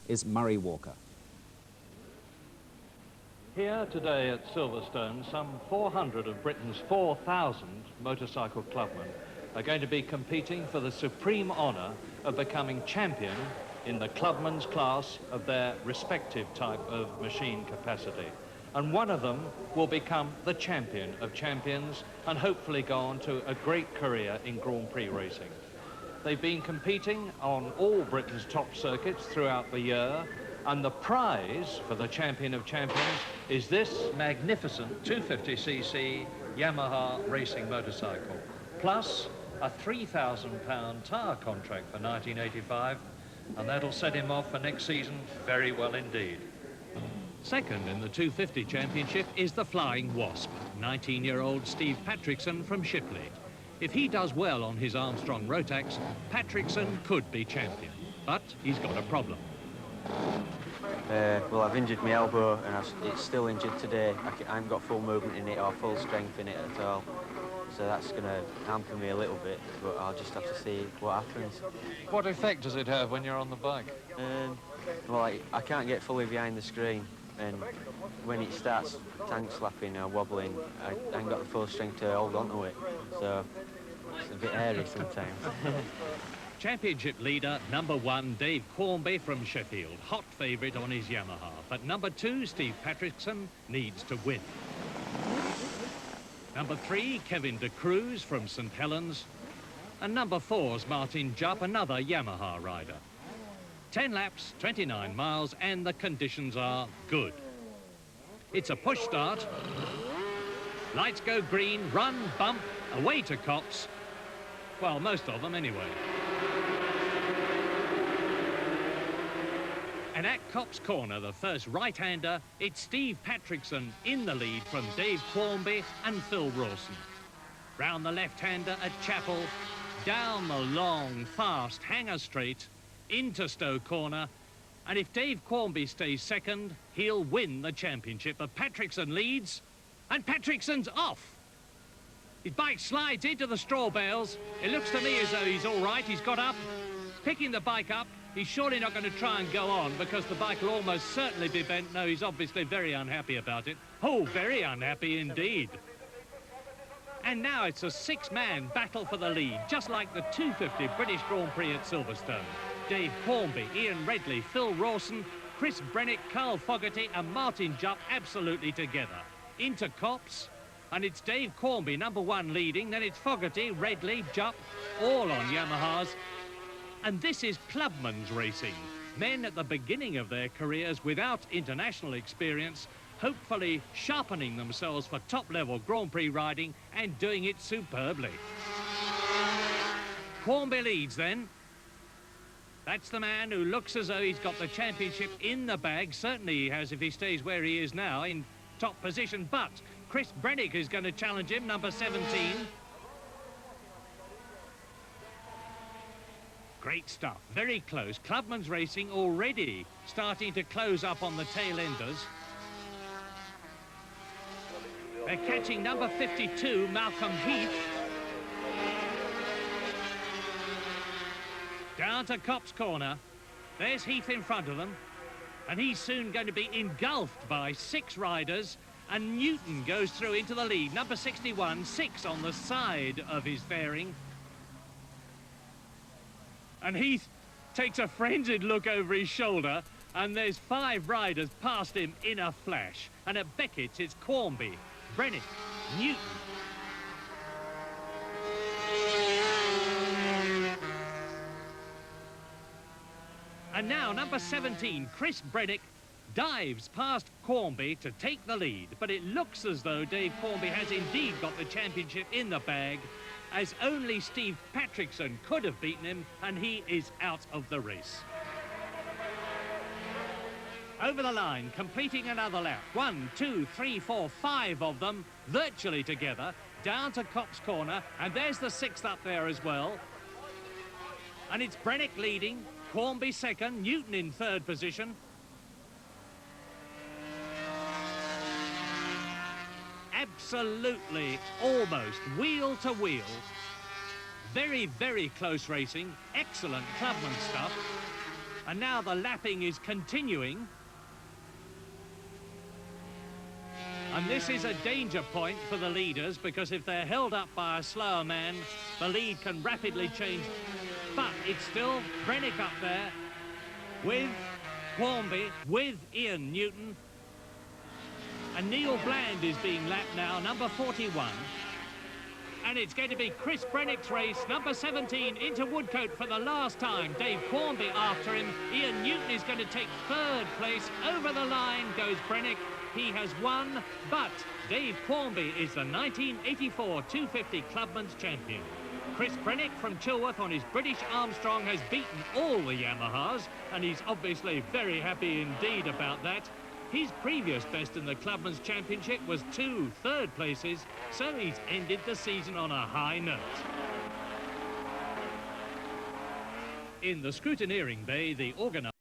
is Murray Walker. Here today at Silverstone, some 400 of Britain's 4,000 motorcycle clubmen are going to be competing for the supreme honour of becoming champion in the clubman's class of their respective type of machine capacity. And one of them will become the champion of champions and hopefully go on to a great career in Grand Prix racing. They've been competing on all Britain's top circuits throughout the year, and the prize for the champion of champions is this magnificent 250cc Yamaha racing motorcycle, plus a £3,000 tyre contract for 1985, and that'll set him off for next season very well indeed. Second in the 250 championship is the Flying Wasp, 19-year-old Steve Patrickson from Shipley. If he does well on his Armstrong Rotax, Patrickson could be champion, but he's got a problem. Well, I've injured my elbow and it's still injured today. I haven't got full movement in it or full strength in it at all. So that's going to hamper me a little bit, but I'll just have to see what happens. What effect does it have when you're on the bike? Well, I can't get fully behind the screen, and when it starts tank slapping or wobbling, I haven't got the full strength to hold on to it. So it's a bit hairy sometimes. Championship leader, number 1, Dave Quarmby from Sheffield. Hot favourite on his Yamaha. But number 2, Steve Patrickson, needs to win. Number 3, Kevin De Cruz from St Helens. And number 4's Martin Jupp, another Yamaha rider. 10 laps, 29 miles, and the conditions are good. It's a push start. Lights go green, run, bump, away to Copse. Well, most of them anyway. And at Copse Corner, the first right-hander, it's Steve Patrickson in the lead from Dave Quarmby and Phil Rawson. Round the left-hander at Chapel, down the long, fast hanger straight, into Stowe Corner, and if Dave Quarmby stays second, he'll win the championship. But Patrickson leads, and Patrickson's off. His bike slides into the straw bales. It looks to me as though he's all right. He's got up, picking the bike up. He's surely not going to try and go on because the bike will almost certainly be bent. No, he's obviously very unhappy about it. Oh, very unhappy indeed. And now it's a 6-man battle for the lead, just like the 250 British Grand Prix at Silverstone. Dave Quarmby, Ian Redley, Phil Rawson, Chris Brenneck, Carl Fogarty and Martin Jupp absolutely together. Into Copse, and it's Dave Quarmby, number 1, leading. Then it's Fogarty, Redley, Jupp, all on Yamahas. And this is clubman's racing. Men at the beginning of their careers without international experience, hopefully sharpening themselves for top-level Grand Prix riding and doing it superbly. Quarmby leads then. That's the man who looks as though he's got the championship in the bag. Certainly he has if he stays where he is now in top position. But Chris Brenneck is going to challenge him, number 17. Great stuff, very close. Clubman's racing already starting to close up on the tail enders. They're catching number 52, Malcolm Heath. Down to Copse Corner. There's Heath in front of them. And he's soon going to be engulfed by 6 riders. And Newton goes through into the lead. Number 61, 6 on the side of his fairing. And Heath takes a frenzied look over his shoulder, and there's 5 riders past him in a flash. And at Beckett's, it's Quarmby, Brenneck, Newton. And now, number 17, Chris Brenneck, dives past Quarmby to take the lead. But it looks as though Dave Quarmby has indeed got the championship in the bag, as only Steve Patrickson could have beaten him, and he is out of the race. Over the line, completing another lap. 1, 2, 3, 4, 5 of them virtually together, down to Copse Corner, and there's the 6th up there as well. And it's Brenneck leading, Quarmby second, Newton in 3rd position. Absolutely, almost, wheel to wheel. Very, very close racing. Excellent clubman stuff. And now the lapping is continuing. And this is a danger point for the leaders, because if they're held up by a slower man, the lead can rapidly change. But it's still Brenneck up there with Quarmby, with Ian Newton. And Neil Bland is being lapped now, number 41. And it's going to be Chris Brenneck's race, number 17, into Woodcote for the last time. Dave Quarmby after him. Ian Newton is going to take third place. Over the line goes Brenneck. He has won, but Dave Quarmby is the 1984 250 Clubman's champion. Chris Brenneck from Chilworth on his British Armstrong has beaten all the Yamahas, and he's obviously very happy indeed about that. His previous best in the Clubman's Championship was 2 third places, so he's ended the season on a high note. In the scrutineering bay, the organiser